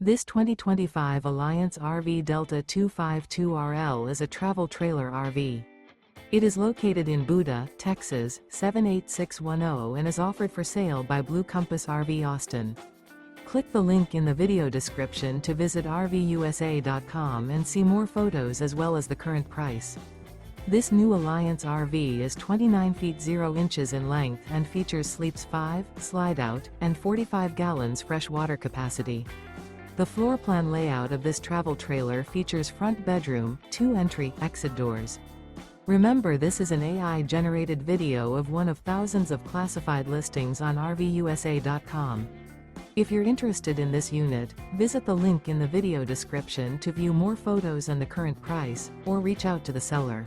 This 2025 Alliance RV Delta 252RL is a travel trailer RV. It is located in Buda, Texas, 78610 and is offered for sale by Blue Compass RV Austin. Click the link in the video description to visit RVUSA.com and see more photos as well as the current price. This new Alliance RV is 29 feet 0 inches in length and features sleeps 5, slide-out, and 45 gallons fresh water capacity. The floor plan layout of this travel trailer features front bedroom, 2 entry/exit doors. Remember, this is an AI-generated video of one of thousands of classified listings on RVUSA.com. If you're interested in this unit, visit the link in the video description to view more photos and the current price, or reach out to the seller.